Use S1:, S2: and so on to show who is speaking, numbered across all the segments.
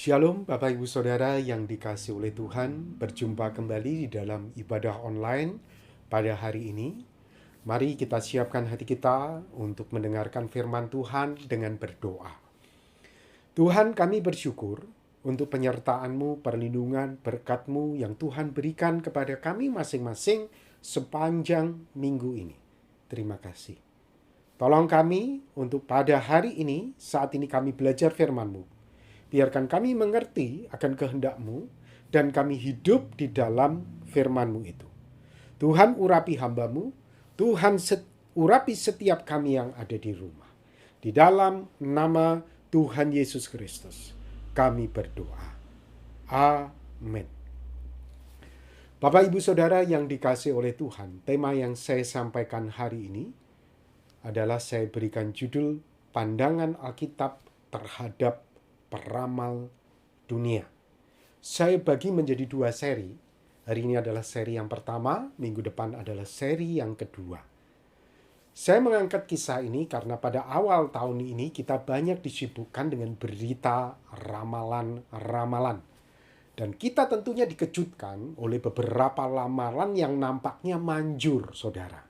S1: Shalom Bapak Ibu Saudara yang dikasihi oleh Tuhan, berjumpa kembali di dalam ibadah online pada hari ini. Mari kita siapkan hati kita untuk mendengarkan firman Tuhan dengan berdoa. Tuhan, kami bersyukur untuk penyertaan-Mu, perlindungan, berkat-Mu yang Tuhan berikan kepada kami masing-masing sepanjang minggu ini. Terima kasih. Tolong kami untuk pada hari ini, saat ini kami belajar firman-Mu. Biarkan kami mengerti akan kehendak-Mu dan kami hidup di dalam firman-Mu itu. Tuhan urapi hamba-Mu, Tuhan urapi setiap kami yang ada di rumah. Di dalam nama Tuhan Yesus Kristus, kami berdoa. Amin. Bapak Ibu Saudara yang dikasihi oleh Tuhan, tema yang saya sampaikan hari ini adalah saya berikan judul Pandangan Alkitab terhadap Peramal Dunia. Saya bagi menjadi 2 seri. Hari ini adalah seri yang pertama, minggu depan adalah seri yang kedua. Saya mengangkat kisah ini karena pada awal tahun ini kita banyak disibukkan dengan berita ramalan-ramalan. Dan kita tentunya dikejutkan oleh beberapa ramalan yang nampaknya manjur, saudara.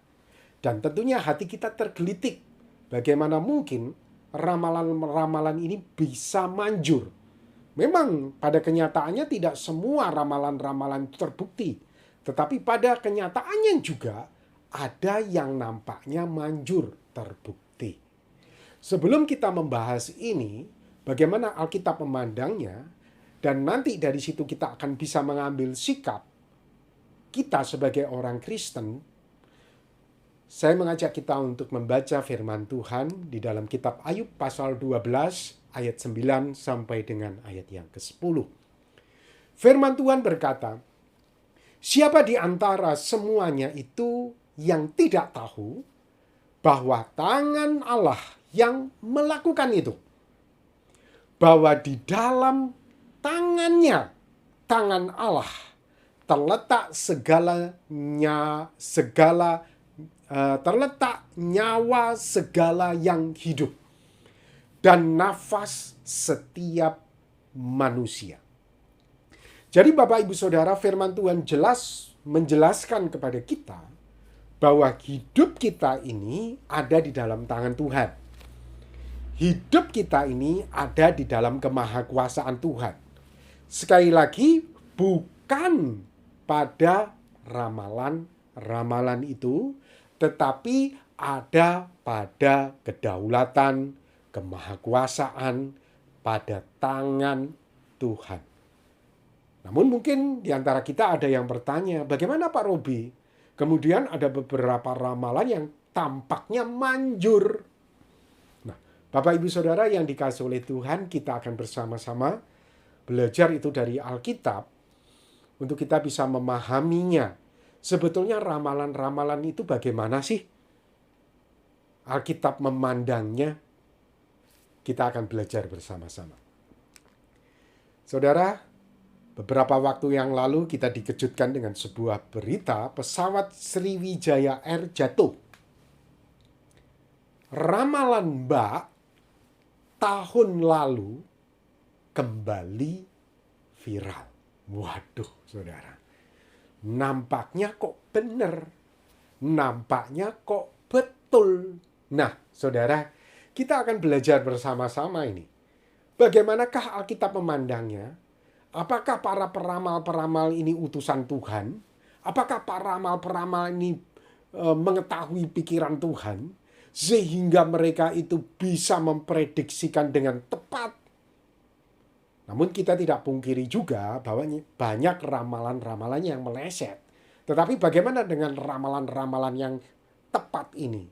S1: Dan tentunya hati kita tergelitik. Bagaimana mungkin ramalan-ramalan ini bisa manjur? Memang pada kenyataannya tidak semua ramalan-ramalan itu terbukti. Tetapi pada kenyataannya juga ada yang nampaknya manjur terbukti. Sebelum kita membahas ini, bagaimana Alkitab memandangnya, dan nanti dari situ kita akan bisa mengambil sikap kita sebagai orang Kristen, saya mengajak kita untuk membaca firman Tuhan di dalam kitab Ayub pasal 12 ayat 9 sampai dengan ayat yang ke-10. Firman Tuhan berkata, "Siapa di antara semuanya itu yang tidak tahu bahwa tangan Allah yang melakukan itu? Bahwa di dalam tangannya, tangan Allah, terletak terletak nyawa segala yang hidup dan nafas setiap manusia." Jadi Bapak Ibu Saudara, firman Tuhan jelas menjelaskan kepada kita bahwa hidup kita ini ada di dalam tangan Tuhan. Hidup kita ini ada di dalam kemahakuasaan Tuhan. Sekali lagi, bukan pada ramalan-ramalan itu, tetapi ada pada kedaulatan, kemahakuasaan pada tangan Tuhan. Namun mungkin di antara kita ada yang bertanya, bagaimana Pak Robi? Kemudian ada beberapa ramalan yang tampaknya manjur. Nah, Bapak Ibu Saudara yang dikasihi oleh Tuhan, kita akan bersama-sama belajar itu dari Alkitab untuk kita bisa memahaminya. Sebetulnya ramalan-ramalan itu bagaimana sih Alkitab memandangnya? Kita akan belajar bersama-sama. Saudara, beberapa waktu yang lalu kita dikejutkan dengan sebuah berita pesawat Sriwijaya Air jatuh. Ramalan Mbak tahun lalu kembali viral. Waduh, saudara. Nampaknya kok benar. Nampaknya kok betul. Nah, saudara, kita akan belajar bersama-sama ini. Bagaimanakah Alkitab memandangnya? Apakah para peramal-peramal ini utusan Tuhan? Apakah para peramal-peramal ini mengetahui pikiran Tuhan? Sehingga mereka itu bisa memprediksikan dengan tepat. Namun kita tidak pungkiri juga bahwa banyak ramalan-ramalan yang meleset. Tetapi bagaimana dengan ramalan-ramalan yang tepat ini?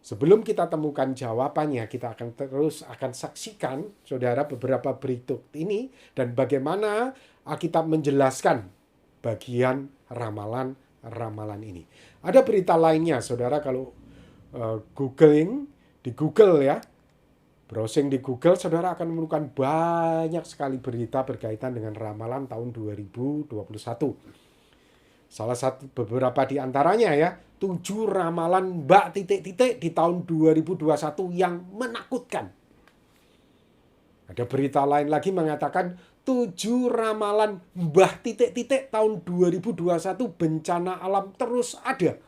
S1: Sebelum kita temukan jawabannya, kita akan saksikan, saudara, beberapa berikut ini dan bagaimana Alkitab menjelaskan bagian ramalan-ramalan ini. Ada berita lainnya, saudara, kalau di Google ya, browsing di Google, saudara akan menemukan banyak sekali berita berkaitan dengan ramalan tahun 2021. Salah satu beberapa di antaranya ya, 7 ramalan Mbak titik-titik di tahun 2021 yang menakutkan. Ada berita lain lagi mengatakan 7 ramalan Mbah titik-titik tahun 2021 bencana alam terus ada.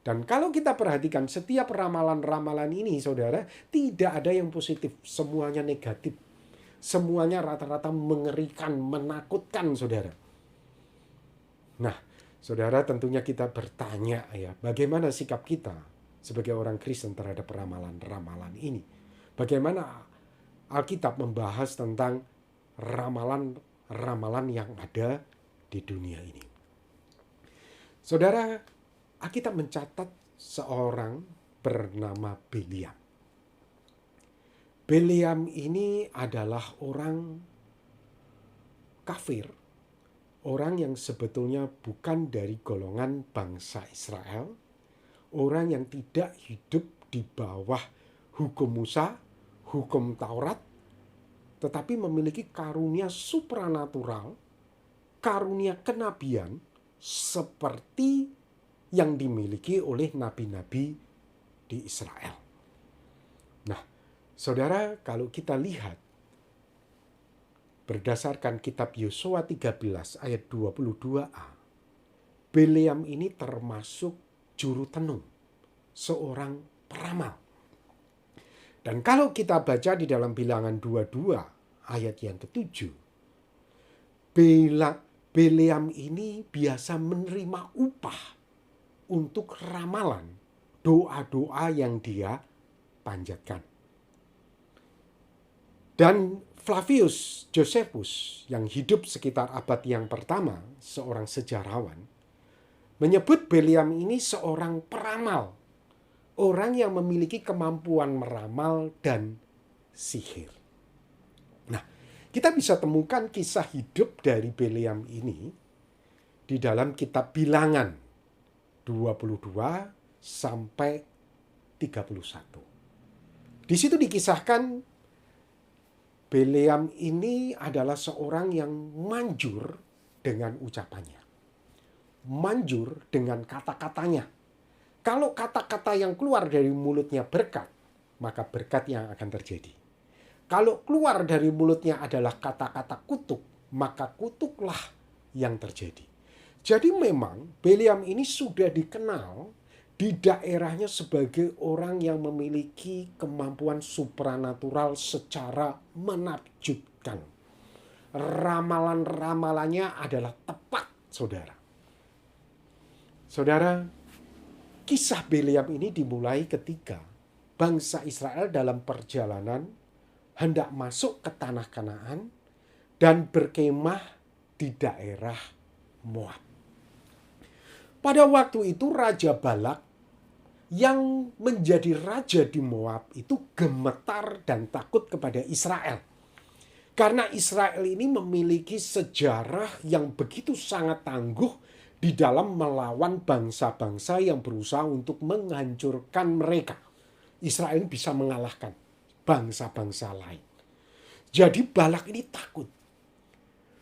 S1: Dan kalau kita perhatikan setiap ramalan-ramalan ini, saudara, tidak ada yang positif. Semuanya negatif. Semuanya rata-rata mengerikan, menakutkan, saudara. Nah, saudara, tentunya kita bertanya ya, bagaimana sikap kita sebagai orang Kristen terhadap ramalan-ramalan ini? Bagaimana Alkitab membahas tentang ramalan-ramalan yang ada di dunia ini? Saudara, Alkitab mencatat seorang bernama Bileam. Bileam ini adalah orang kafir, orang yang sebetulnya bukan dari golongan bangsa Israel, orang yang tidak hidup di bawah hukum Musa, hukum Taurat, tetapi memiliki karunia supranatural, karunia kenabian seperti yang dimiliki oleh nabi-nabi di Israel. Nah, saudara, kalau kita lihat berdasarkan kitab Yosua 13 ayat 22a, Bileam ini termasuk juru tenung, seorang peramal. Dan kalau kita baca di dalam Bilangan 22 ayat yang ke-7, Bileam ini biasa menerima upah untuk ramalan, doa-doa yang dia panjatkan. Dan Flavius Josephus yang hidup sekitar abad yang pertama, seorang sejarawan, menyebut Bileam ini seorang peramal, orang yang memiliki kemampuan meramal dan sihir. Nah, kita bisa temukan kisah hidup dari Bileam ini di dalam kitab Bilangan 22 sampai 31. Di situ dikisahkan Bileam ini adalah seorang yang manjur dengan ucapannya. Manjur dengan kata-katanya. Kalau kata-kata yang keluar dari mulutnya berkat, maka berkat yang akan terjadi. Kalau keluar dari mulutnya adalah kata-kata kutuk, maka kutuklah yang terjadi. Jadi memang Bileam ini sudah dikenal di daerahnya sebagai orang yang memiliki kemampuan supranatural secara menakjubkan. Ramalan-ramalannya adalah tepat, saudara. Saudara, kisah Bileam ini dimulai ketika bangsa Israel dalam perjalanan hendak masuk ke tanah Kanaan dan berkemah di daerah Moab. Pada waktu itu Raja Balak yang menjadi raja di Moab itu gemetar dan takut kepada Israel. Karena Israel ini memiliki sejarah yang begitu sangat tangguh di dalam melawan bangsa-bangsa yang berusaha untuk menghancurkan mereka. Israel bisa mengalahkan bangsa-bangsa lain. Jadi Balak ini takut.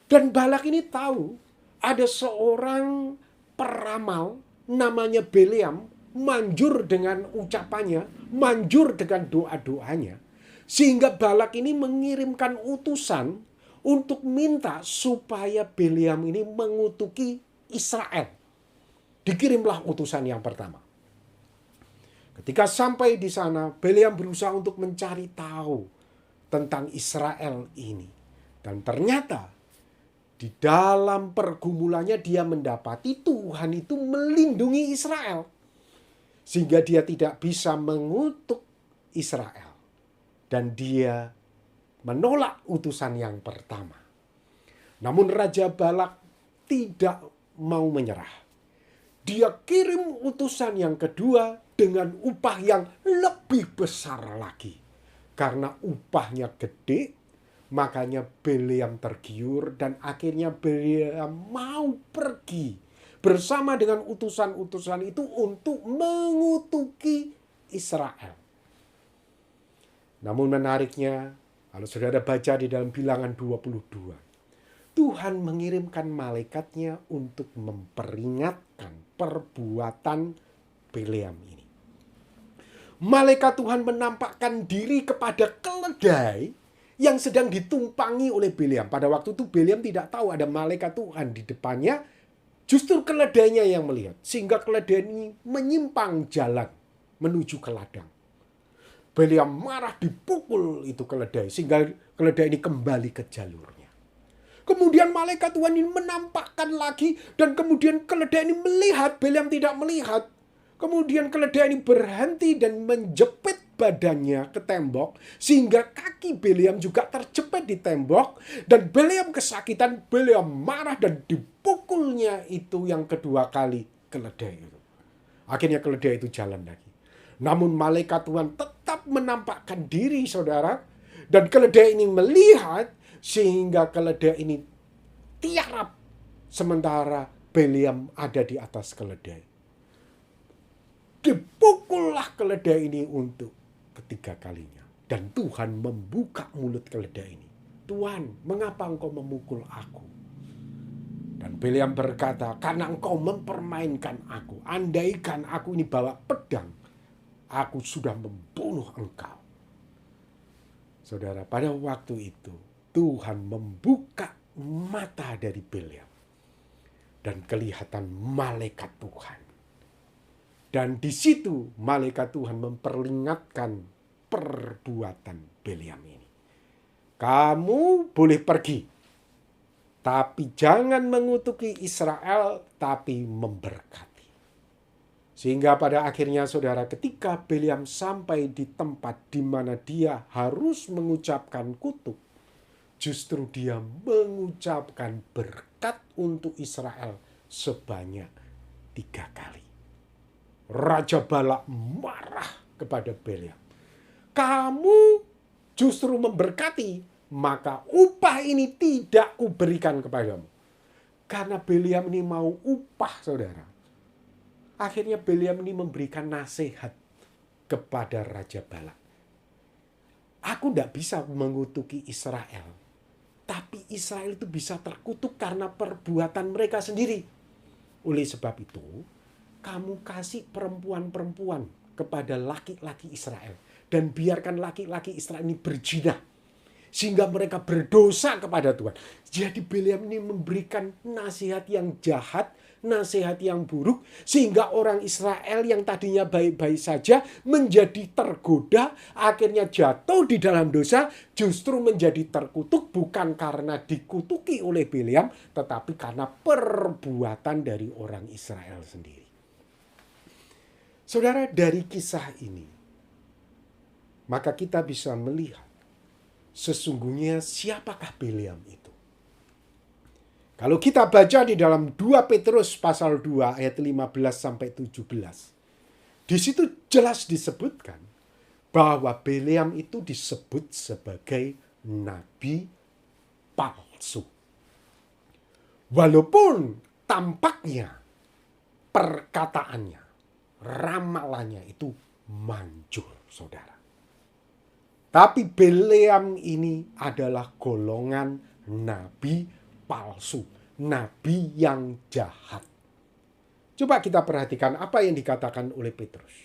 S1: Dan Balak ini tahu ada seorang peramal namanya Bileam manjur dengan ucapannya, manjur dengan doa-doanya. Sehingga Balak ini mengirimkan utusan untuk minta supaya Bileam ini mengutuki Israel. Dikirimlah utusan yang pertama. Ketika sampai di sana, Bileam berusaha untuk mencari tahu tentang Israel ini. Dan ternyata di dalam pergumulannya dia mendapati Tuhan itu melindungi Israel. Sehingga dia tidak bisa mengutuk Israel. Dan dia menolak utusan yang pertama. Namun Raja Balak tidak mau menyerah. Dia kirim utusan yang kedua dengan upah yang lebih besar lagi. Karena upahnya gede, makanya Bileam tergiur dan akhirnya Bileam mau pergi bersama dengan utusan-utusan itu untuk mengutuki Israel. Namun menariknya, kalau saudara baca di dalam Bilangan 22, Tuhan mengirimkan malaikatnya untuk memperingatkan perbuatan Bileam ini. Malaikat Tuhan menampakkan diri kepada keledai yang sedang ditumpangi oleh Bileam. Pada waktu itu Bileam tidak tahu ada malaikat Tuhan di depannya. Justru keledainya yang melihat. Sehingga keledai ini menyimpang jalan menuju ke ladang. Bileam marah, dipukul itu keledai. Sehingga keledai ini kembali ke jalurnya. Kemudian malaikat Tuhan ini menampakkan lagi. Dan kemudian keledai ini melihat. Bileam tidak melihat. Kemudian keledai ini berhenti dan menjepit badannya ke tembok. Sehingga kaki Bileam juga terjepit di tembok. Dan Bileam kesakitan. Bileam marah dan dipukulnya itu yang kedua kali keledai itu. Akhirnya keledai itu jalan lagi. Namun malaikat Tuhan tetap menampakkan diri, saudara. Dan keledai ini melihat. Sehingga keledai ini tiarap. Sementara Bileam ada di atas keledai. Dipukullah keledai ini untuk ketiga kalinya. Dan Tuhan membuka mulut keledai ini. Tuhan, mengapa engkau memukul aku? Dan Bileam berkata, karena engkau mempermainkan aku. Andaikan aku ini bawa pedang, aku sudah membunuh engkau. Saudara, pada waktu itu, Tuhan membuka mata dari Bileam. Dan kelihatan malaikat Tuhan. Dan di situ malaikat Tuhan memperingatkan perbuatan Bileam ini. Kamu boleh pergi, tapi jangan mengutuki Israel, tapi memberkati. Sehingga pada akhirnya saudara, ketika Bileam sampai di tempat di mana dia harus mengucapkan kutuk, justru dia mengucapkan berkat untuk Israel sebanyak 3 kali. Raja Balak marah kepada Bileam. Kamu justru memberkati, maka upah ini tidak kuberikan kepadamu. Karena Bileam ini mau upah, saudara. Akhirnya Bileam ini memberikan nasihat kepada Raja Balak. Aku tidak bisa mengutuki Israel. Tapi Israel itu bisa terkutuk karena perbuatan mereka sendiri. Oleh sebab itu, kamu kasih perempuan-perempuan kepada laki-laki Israel. Dan biarkan laki-laki Israel ini berzina. Sehingga mereka berdosa kepada Tuhan. Jadi Bileam ini memberikan nasihat yang jahat, nasihat yang buruk. Sehingga orang Israel yang tadinya baik-baik saja menjadi tergoda. Akhirnya jatuh di dalam dosa. Justru menjadi terkutuk bukan karena dikutuki oleh Bileam. Tetapi karena perbuatan dari orang Israel sendiri. Saudara, dari kisah ini, maka kita bisa melihat sesungguhnya siapakah Bileam itu. Kalau kita baca di dalam 2 Petrus pasal 2 ayat 15-17, di situ jelas disebutkan bahwa Bileam itu disebut sebagai nabi palsu. Walaupun tampaknya perkataannya, ramalannya itu manjur, saudara. Tapi Bileam ini adalah golongan nabi palsu. Nabi yang jahat. Coba kita perhatikan apa yang dikatakan oleh Petrus.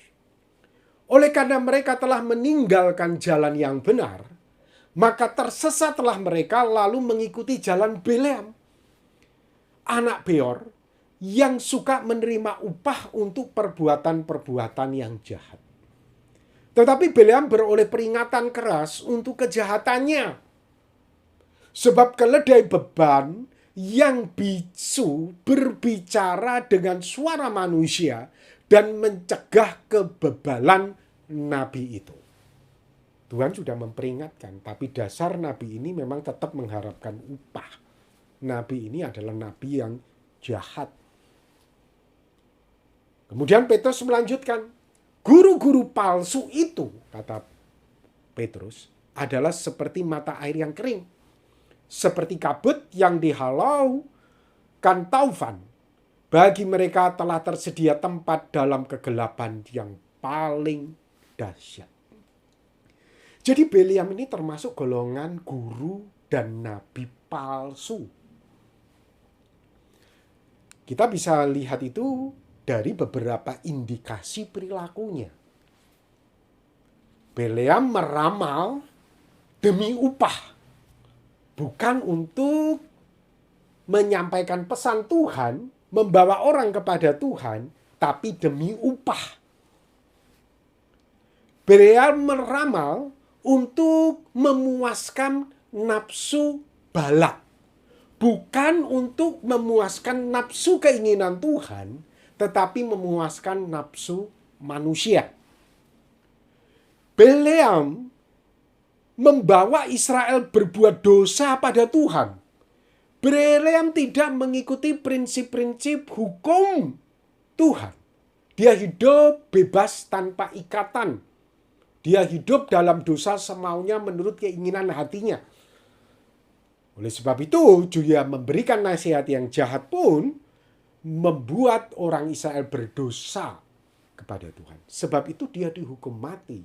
S1: Oleh karena mereka telah meninggalkan jalan yang benar, maka tersesatlah mereka lalu mengikuti jalan Bileam, anak Beor, yang suka menerima upah untuk perbuatan-perbuatan yang jahat. Tetapi Bileam beroleh peringatan keras untuk kejahatannya. Sebab keledai beban yang bisu berbicara dengan suara manusia dan mencegah kebebalan nabi itu. Tuhan sudah memperingatkan, tapi dasar nabi ini memang tetap mengharapkan upah. Nabi ini adalah nabi yang jahat. Kemudian Petrus melanjutkan, guru-guru palsu itu, kata Petrus, adalah seperti mata air yang kering. Seperti kabut yang dihalaukan taufan. Bagi mereka telah tersedia tempat dalam kegelapan yang paling dahsyat. Jadi Bileam ini termasuk golongan guru dan nabi palsu. Kita bisa lihat itu dari beberapa indikasi perilakunya. Bileam meramal demi upah. Bukan untuk menyampaikan pesan Tuhan, membawa orang kepada Tuhan, tapi demi upah. Beliam meramal untuk memuaskan nafsu Balak. Bukan untuk memuaskan nafsu keinginan Tuhan, tetapi memuaskan nafsu manusia. Beliam membawa Israel berbuat dosa pada Tuhan. Beliam tidak mengikuti prinsip-prinsip hukum Tuhan. Dia hidup bebas tanpa ikatan. Dia hidup dalam dosa semaunya menurut keinginan hatinya. Oleh sebab itu, dia memberikan nasihat yang jahat pun membuat orang Israel berdosa kepada Tuhan. Sebab itu dia dihukum mati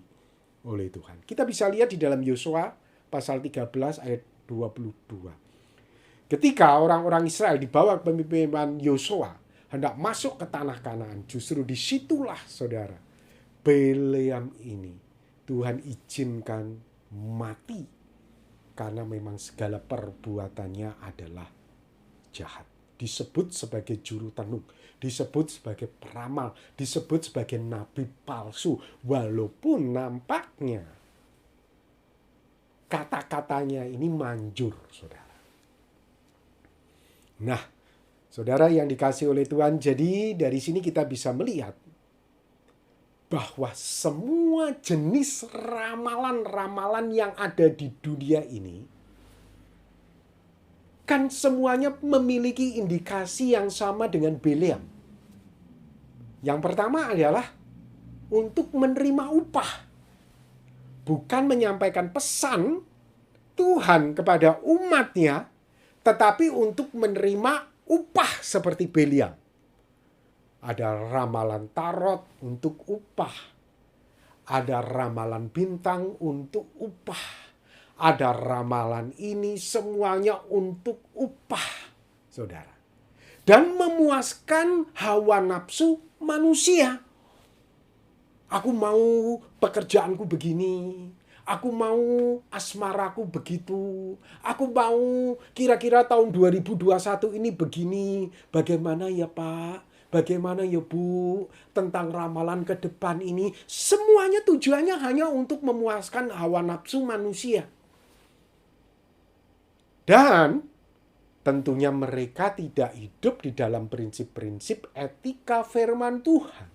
S1: oleh Tuhan. Kita bisa lihat di dalam Yosua pasal 13 ayat 22. Ketika orang-orang Israel di bawah kepemimpinan Yosua hendak masuk ke tanah Kanaan, justru disitulah saudara, Beleam ini Tuhan izinkan mati karena memang segala perbuatannya adalah jahat. Disebut sebagai juru tenung, disebut sebagai peramal, disebut sebagai nabi palsu, walaupun nampaknya kata-katanya ini manjur, saudara. Nah, saudara yang dikasihi oleh Tuhan, jadi dari sini kita bisa melihat bahwa semua jenis ramalan-ramalan yang ada di dunia ini kan semuanya memiliki indikasi yang sama dengan Beleam. Yang pertama adalah untuk menerima upah. Bukan menyampaikan pesan Tuhan kepada umatnya, tetapi untuk menerima upah seperti Beleam. Ada ramalan tarot untuk upah. Ada ramalan bintang untuk upah. Ada ramalan ini, semuanya untuk upah, saudara. Dan memuaskan hawa nafsu manusia. Aku mau pekerjaanku begini. Aku mau asmaraku begitu. Aku mau kira-kira tahun 2021 ini begini. Bagaimana ya Pak? Bagaimana ya Bu? Tentang ramalan ke depan ini. Semuanya tujuannya hanya untuk memuaskan hawa nafsu manusia. Dan tentunya mereka tidak hidup di dalam prinsip-prinsip etika firman Tuhan.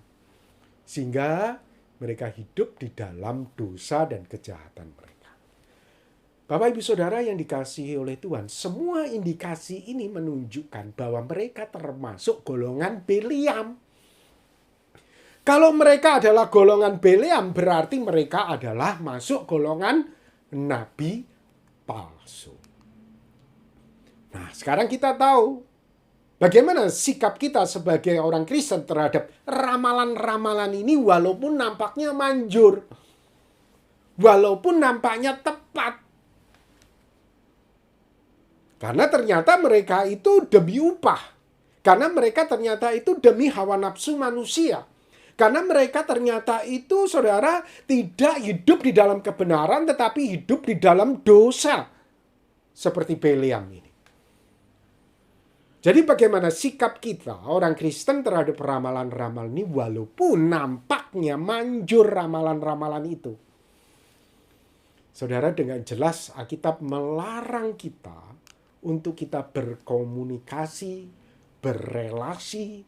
S1: Sehingga mereka hidup di dalam dosa dan kejahatan mereka. Bapak Ibu Saudara yang dikasihi oleh Tuhan, semua indikasi ini menunjukkan bahwa mereka termasuk golongan Beleam. Kalau mereka adalah golongan Beleam, berarti mereka adalah masuk golongan nabi palsu. Nah, sekarang kita tahu bagaimana sikap kita sebagai orang Kristen terhadap ramalan-ramalan ini walaupun nampaknya manjur. Walaupun nampaknya tepat. Karena ternyata mereka itu demi upah. Karena mereka ternyata itu demi hawa nafsu manusia. Karena mereka ternyata itu, saudara, tidak hidup di dalam kebenaran tetapi hidup di dalam dosa. Seperti Beleam ini. Jadi bagaimana sikap kita orang Kristen terhadap ramalan-ramalan ini walaupun nampaknya manjur ramalan-ramalan itu. Saudara, dengan jelas Alkitab melarang kita untuk kita berkomunikasi, berelasi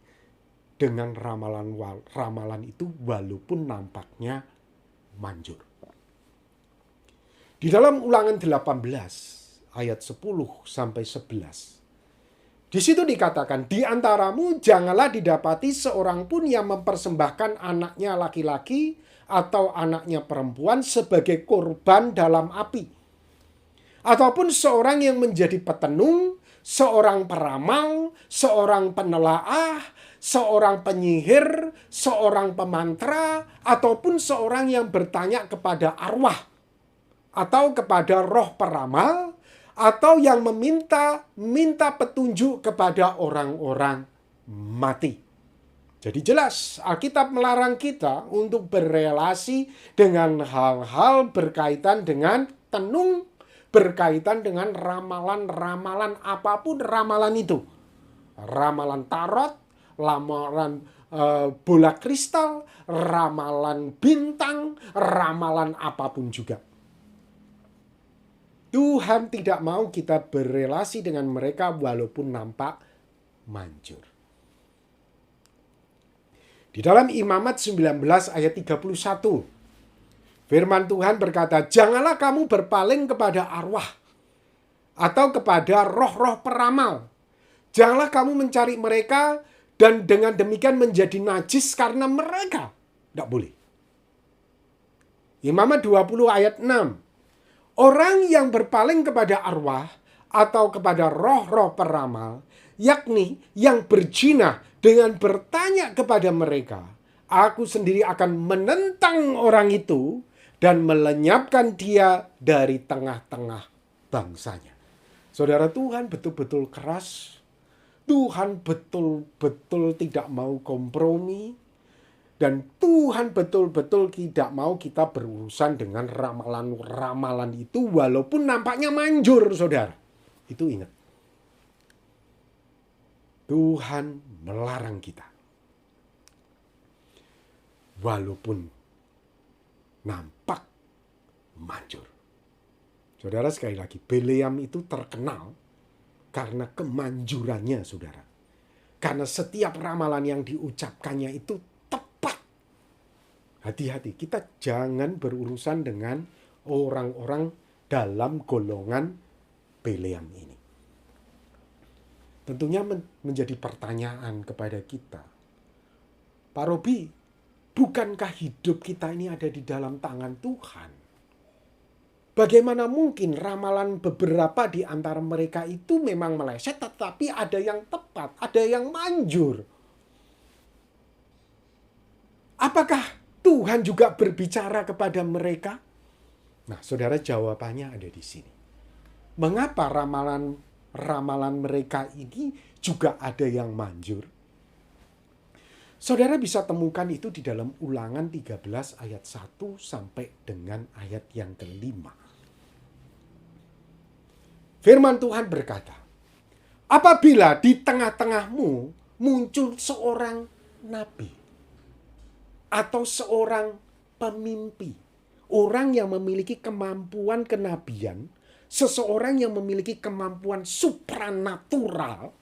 S1: dengan ramalan itu walaupun nampaknya manjur. Di dalam Ulangan 18 ayat 10 sampai 11. Di situ dikatakan, di antaramu janganlah didapati seorang pun yang mempersembahkan anaknya laki-laki atau anaknya perempuan sebagai korban dalam api. Ataupun seorang yang menjadi petenung, seorang peramal, seorang penelaah, seorang penyihir, seorang pemantra, ataupun seorang yang bertanya kepada arwah atau kepada roh peramal, atau yang minta petunjuk kepada orang-orang mati. Jadi jelas Alkitab melarang kita untuk berelasi dengan hal-hal berkaitan dengan tenung berkaitan dengan ramalan-ramalan apapun ramalan itu. Ramalan tarot, ramalan bola kristal, ramalan bintang, ramalan apapun juga. Tuhan tidak mau kita berelasi dengan mereka walaupun nampak manjur. Di dalam Imamat 19 ayat 31, firman Tuhan berkata, "Janganlah kamu berpaling kepada arwah atau kepada roh-roh peramal. Janganlah kamu mencari mereka dan dengan demikian menjadi najis karena mereka." Tidak boleh. Imamat 20 ayat 6. Orang yang berpaling kepada arwah atau kepada roh-roh peramal, yakni yang berzina dengan bertanya kepada mereka, aku sendiri akan menentang orang itu dan melenyapkan dia dari tengah-tengah bangsanya. Saudara, Tuhan betul-betul keras. Tuhan betul-betul tidak mau kompromi. Dan Tuhan betul-betul tidak mau kita berurusan dengan ramalan-ramalan itu walaupun nampaknya manjur, saudara. Itu ingat. Tuhan melarang kita. Walaupun nampak manjur. Saudara, sekali lagi, Bileam itu terkenal karena kemanjurannya, saudara. Karena setiap ramalan yang diucapkannya itu tepat. Hati-hati, kita jangan berurusan dengan orang-orang dalam golongan Bileam ini. Tentunya menjadi pertanyaan kepada kita. Pak Robi, bukankah hidup kita ini ada di dalam tangan Tuhan? Bagaimana mungkin ramalan beberapa di antara mereka itu memang meleset, tetapi ada yang tepat, ada yang manjur? Apakah Tuhan juga berbicara kepada mereka? Nah, saudara, jawabannya ada di sini. Mengapa ramalan mereka ini juga ada yang manjur? Saudara bisa temukan itu di dalam Ulangan 13 ayat 1 sampai dengan ayat yang kelima. Firman Tuhan berkata, apabila di tengah-tengahmu muncul seorang nabi atau seorang pemimpi, orang yang memiliki kemampuan kenabian, seseorang yang memiliki kemampuan supranatural,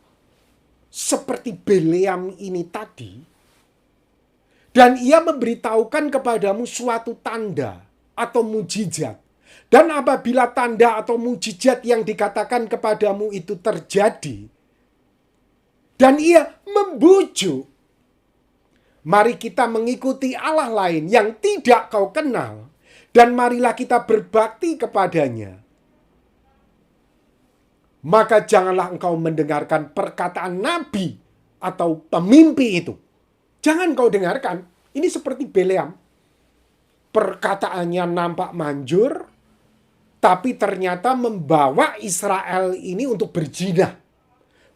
S1: seperti Bileam ini tadi, dan ia memberitahukan kepadamu suatu tanda atau mujizat, dan apabila tanda atau mujizat yang dikatakan kepadamu itu terjadi, dan ia membujuk, mari kita mengikuti Allah lain yang tidak kau kenal, dan marilah kita berbakti kepadanya. Maka janganlah engkau mendengarkan perkataan nabi atau pemimpi itu. Jangan kau dengarkan. Ini seperti Bileam. Perkataannya nampak manjur, tapi ternyata membawa Israel ini untuk berzina.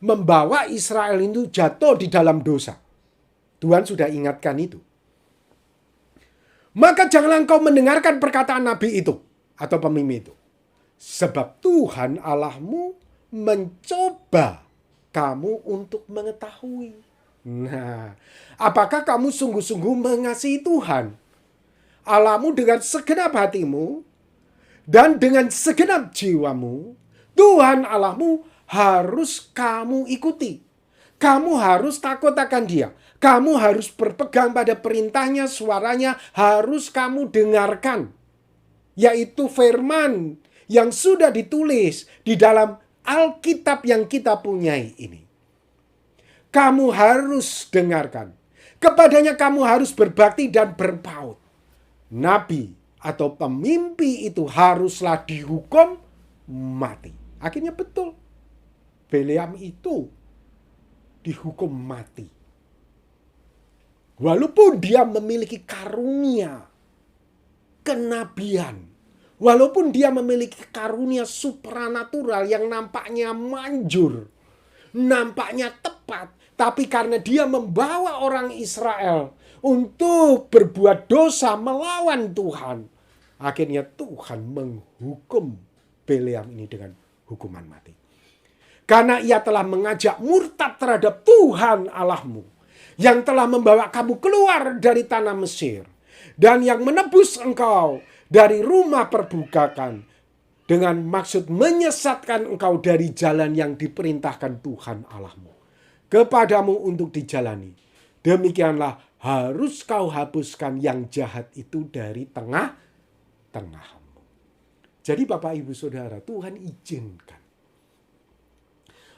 S1: Membawa Israel itu jatuh di dalam dosa. Tuhan sudah ingatkan itu. Maka janganlah engkau mendengarkan perkataan nabi itu atau pemimpi itu. Sebab Tuhan Allahmu mencoba kamu untuk mengetahui. Nah, apakah kamu sungguh-sungguh mengasihi Tuhan Allahmu dengan segenap hatimu dan dengan segenap jiwamu? Tuhan Allahmu harus kamu ikuti. Kamu harus takut akan Dia. Kamu harus berpegang pada perintahnya, suaranya harus kamu dengarkan. Yaitu firman yang sudah ditulis di dalam Alkitab yang kita punyai ini. Kamu harus dengarkan. Kepadanya kamu harus berbakti dan berpaut. Nabi atau pemimpi itu haruslah dihukum mati. Akhirnya betul. Bileam itu dihukum mati. Walaupun dia memiliki karunia kenabian. Walaupun dia memiliki karunia supranatural yang nampaknya manjur, nampaknya tepat, tapi karena dia membawa orang Israel untuk berbuat dosa melawan Tuhan, Akhirnya Tuhan menghukum Bileam ini dengan hukuman mati. Karena ia telah mengajak murtad terhadap Tuhan Allahmu, yang telah membawa kamu keluar dari tanah Mesir, dan yang menebus engkau dari rumah perbudakan, dengan maksud menyesatkan engkau dari jalan yang diperintahkan Tuhan Allahmu kepadamu untuk dijalani. Demikianlah harus kau hapuskan yang jahat itu dari tengah-tengahmu. Jadi Bapak Ibu Saudara, Tuhan izinkan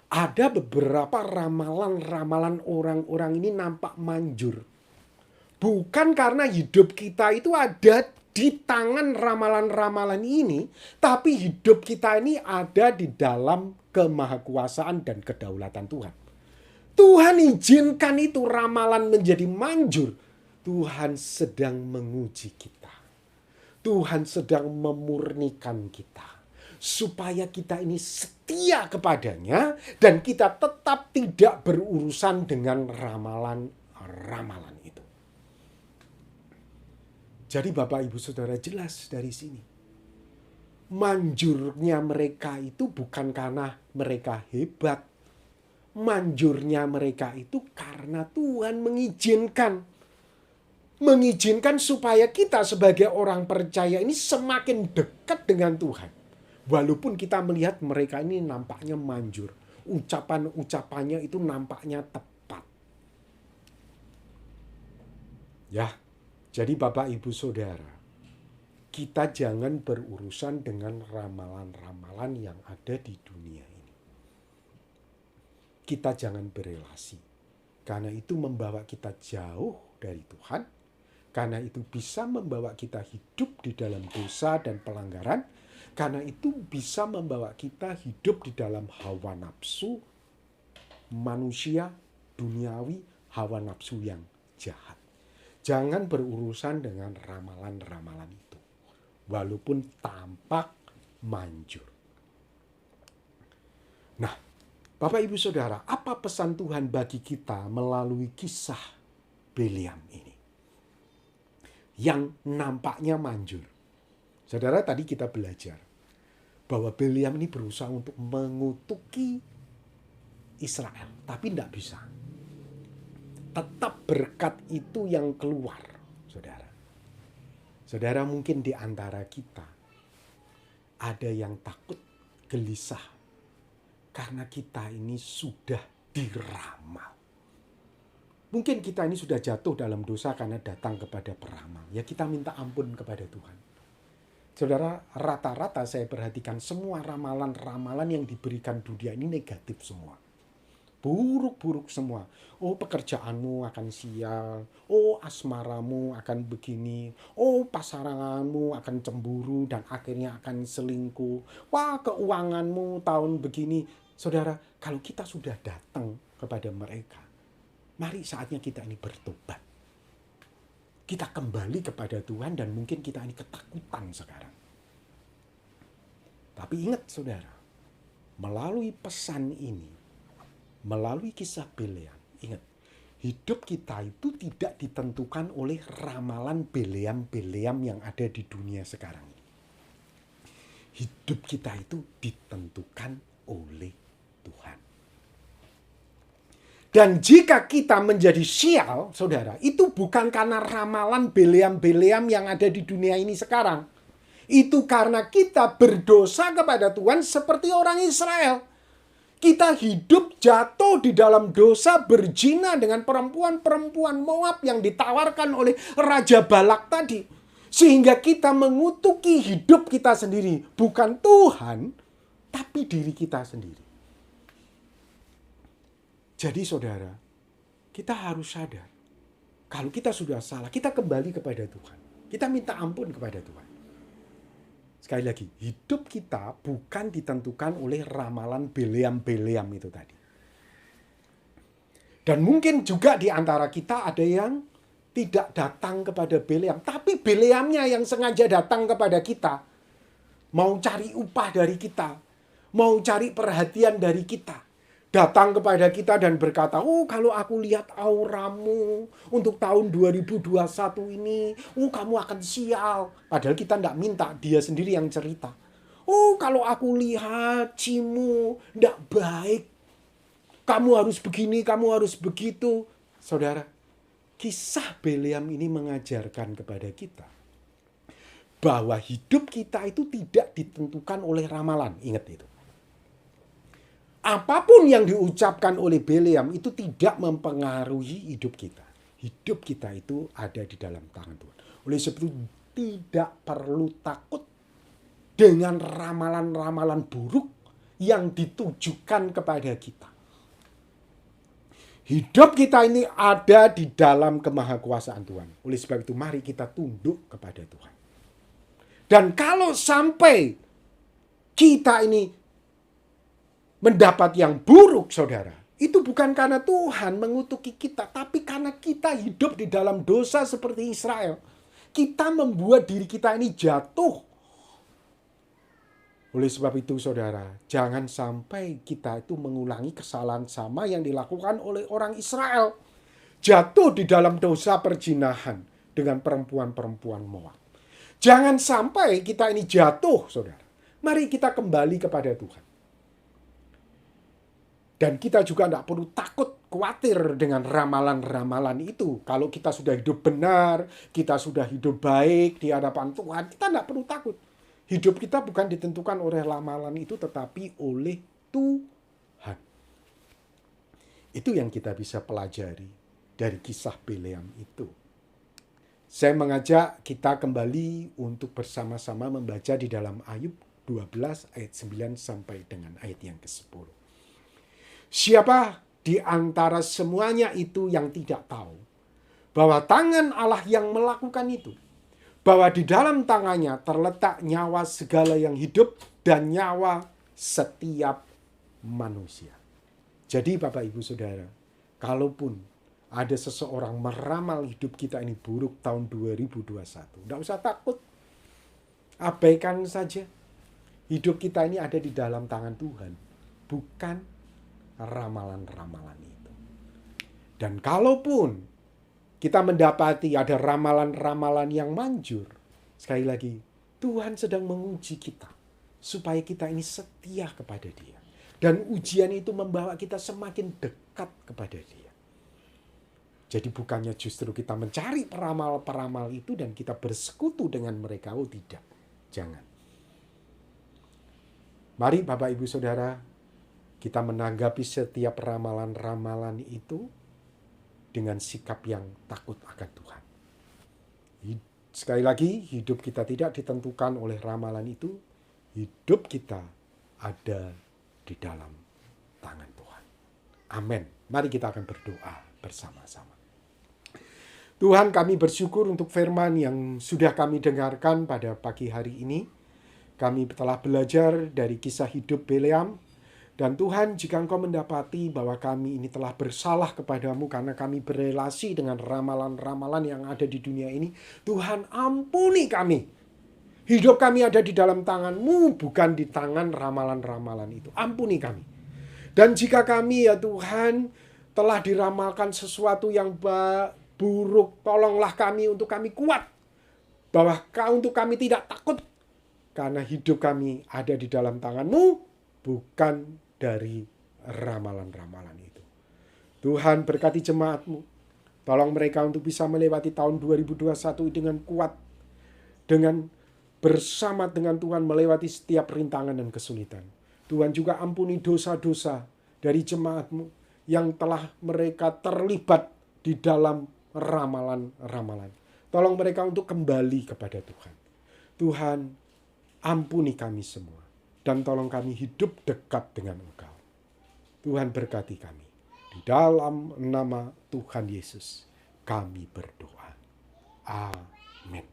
S1: ada beberapa ramalan-ramalan orang-orang ini nampak manjur. Bukan karena hidup kita itu ada di tangan ramalan-ramalan ini, tapi hidup kita ini ada di dalam kemahakuasaan dan kedaulatan Tuhan. Tuhan izinkan itu ramalan menjadi manjur. Tuhan sedang menguji kita. Tuhan sedang memurnikan kita. Supaya kita ini setia kepadanya dan kita tetap tidak berurusan dengan ramalan-ramalan itu. Jadi Bapak Ibu Saudara, jelas dari sini. Manjurnya mereka itu bukan karena mereka hebat. Manjurnya mereka itu karena Tuhan mengizinkan. Mengizinkan supaya kita sebagai orang percaya ini semakin dekat dengan Tuhan. Walaupun kita melihat mereka ini nampaknya manjur. Ucapan-ucapannya itu nampaknya tepat. Ya, jadi Bapak Ibu Saudara, kita jangan berurusan dengan ramalan-ramalan yang ada di dunia ini. Kita jangan berelasi. Karena itu membawa kita jauh dari Tuhan. Karena itu bisa membawa kita hidup di dalam dosa dan pelanggaran. Karena itu bisa membawa kita hidup di dalam hawa nafsu manusia duniawi, hawa nafsu yang jahat. Jangan berurusan dengan ramalan-ramalan itu. Walaupun tampak manjur. Nah, Bapak Ibu Saudara, apa pesan Tuhan bagi kita melalui kisah Bileam ini? Yang nampaknya manjur. Saudara, tadi kita belajar bahwa Bileam ini berusaha untuk mengutuki Israel. Tapi tidak bisa. Tetap berkat itu yang keluar, saudara. Saudara, mungkin di antara kita ada yang takut, gelisah. Karena kita ini sudah diramal. Mungkin kita ini sudah jatuh dalam dosa karena datang kepada peramal. Ya kita minta ampun kepada Tuhan. Saudara, rata-rata saya perhatikan semua ramalan-ramalan yang diberikan dunia ini negatif semua. Buruk-buruk semua. Oh, pekerjaanmu akan sial. Oh, asmaramu akan begini. Oh, pasanganmu akan cemburu dan akhirnya akan selingkuh. Wah, keuanganmu tahun begini. Saudara, kalau kita sudah datang kepada mereka, mari saatnya kita ini bertobat. Kita kembali kepada Tuhan dan mungkin kita ini ketakutan sekarang. Tapi ingat saudara, melalui pesan ini, melalui kisah Bileam, ingat, hidup kita itu tidak ditentukan oleh ramalan Bileam yang ada di dunia sekarang ini. Hidup kita itu ditentukan oleh Tuhan. Dan jika kita menjadi sial, saudara, itu bukan karena ramalan Bileam yang ada di dunia ini sekarang. Itu karena kita berdosa kepada Tuhan seperti orang Israel. Kita hidup jatuh di dalam dosa, berzina dengan perempuan-perempuan Moab yang ditawarkan oleh Raja Balak tadi. Sehingga kita mengutuki hidup kita sendiri. Bukan Tuhan, tapi diri kita sendiri. Jadi saudara, kita harus sadar. Kalau kita sudah salah, kita kembali kepada Tuhan. Kita minta ampun kepada Tuhan. Sekali lagi, hidup kita bukan ditentukan oleh ramalan Bileam itu tadi. Dan mungkin juga di antara kita ada yang tidak datang kepada Bileam. Tapi Bileamnya yang sengaja datang kepada kita. Mau cari upah dari kita. Mau cari perhatian dari kita. datang kepada kita dan berkata, oh kalau aku lihat auramu untuk tahun 2021 ini, oh kamu akan sial. Padahal kita tidak minta, dia sendiri yang cerita. Oh kalau aku lihat cimu tidak baik, kamu harus begini, kamu harus begitu. Saudara, kisah Bileam ini mengajarkan kepada kita bahwa hidup kita itu tidak ditentukan oleh ramalan. Ingat itu. Apapun yang diucapkan oleh Bileam itu tidak mempengaruhi hidup kita. Hidup kita itu ada di dalam tangan Tuhan. Oleh sebab itu tidak perlu takut dengan ramalan-ramalan buruk yang ditujukan kepada kita. Hidup kita ini ada di dalam kemahakuasaan Tuhan. Oleh sebab itu mari kita tunduk kepada Tuhan. Dan kalau sampai kita ini mendapat yang buruk, saudara, itu bukan karena Tuhan mengutuki kita, tapi karena kita hidup di dalam dosa seperti Israel. Kita membuat diri kita ini jatuh. Oleh sebab itu, saudara, jangan sampai kita itu mengulangi kesalahan sama yang dilakukan oleh orang Israel. Jatuh di dalam dosa perzinahan dengan perempuan-perempuan Moab. Jangan sampai kita ini jatuh, saudara. Mari kita kembali kepada Tuhan. Dan kita juga tidak perlu takut, khawatir dengan ramalan-ramalan itu. Kalau kita sudah hidup benar, kita sudah hidup baik di hadapan Tuhan, kita tidak perlu takut. Hidup kita bukan ditentukan oleh ramalan itu, tetapi oleh Tuhan. Itu yang kita bisa pelajari dari kisah Bileam itu. Saya mengajak kita kembali untuk bersama-sama membaca di dalam Ayub 12 ayat 9 sampai dengan ayat yang ke-10. Siapa di antara semuanya itu yang tidak tahu bahwa tangan Allah yang melakukan itu, bahwa di dalam tangannya terletak nyawa segala yang hidup dan nyawa setiap manusia. Jadi Bapak Ibu Saudara, kalaupun ada seseorang meramal hidup kita ini buruk tahun 2021, tidak usah takut. Abaikan saja. Hidup kita ini ada di dalam tangan Tuhan, bukan ramalan-ramalan itu. Dan kalaupun kita mendapati ada ramalan-ramalan yang manjur, sekali lagi, Tuhan sedang menguji kita supaya kita ini setia kepada Dia. Dan ujian itu membawa kita semakin dekat kepada Dia. Jadi bukannya justru kita mencari peramal-peramal itu dan kita bersekutu dengan mereka. Oh tidak, jangan. Mari Bapak Ibu Saudara, kita menanggapi setiap ramalan-ramalan itu dengan sikap yang takut akan Tuhan. Sekali lagi, hidup kita tidak ditentukan oleh ramalan itu. Hidup kita ada di dalam tangan Tuhan. Amin. Mari kita akan berdoa bersama-sama. Tuhan, kami bersyukur untuk firman yang sudah kami dengarkan pada pagi hari ini. Kami telah belajar dari kisah hidup Bileam. Dan Tuhan, jika Engkau mendapati bahwa kami ini telah bersalah kepadamu karena kami berelasi dengan ramalan-ramalan yang ada di dunia ini, Tuhan ampuni kami. Hidup kami ada di dalam tangan-Mu, bukan di tangan ramalan-ramalan itu. Ampuni kami. Dan jika kami ya Tuhan telah diramalkan sesuatu yang buruk, tolonglah kami untuk kami kuat. Bahwa untuk kami tidak takut. Karena hidup kami ada di dalam tangan-Mu, bukan dari ramalan-ramalan itu. Tuhan berkati jemaat-Mu. Tolong mereka untuk bisa melewati tahun 2021 dengan kuat. Dengan bersama dengan Tuhan melewati setiap rintangan dan kesulitan. Tuhan juga ampuni dosa-dosa dari jemaat-Mu yang telah mereka terlibat di dalam ramalan-ramalan. Tolong mereka untuk kembali kepada Tuhan. Tuhan, ampuni kami semua. Dan tolong kami hidup dekat dengan Engkau. Tuhan berkati kami. Di dalam nama Tuhan Yesus, kami berdoa. Amin.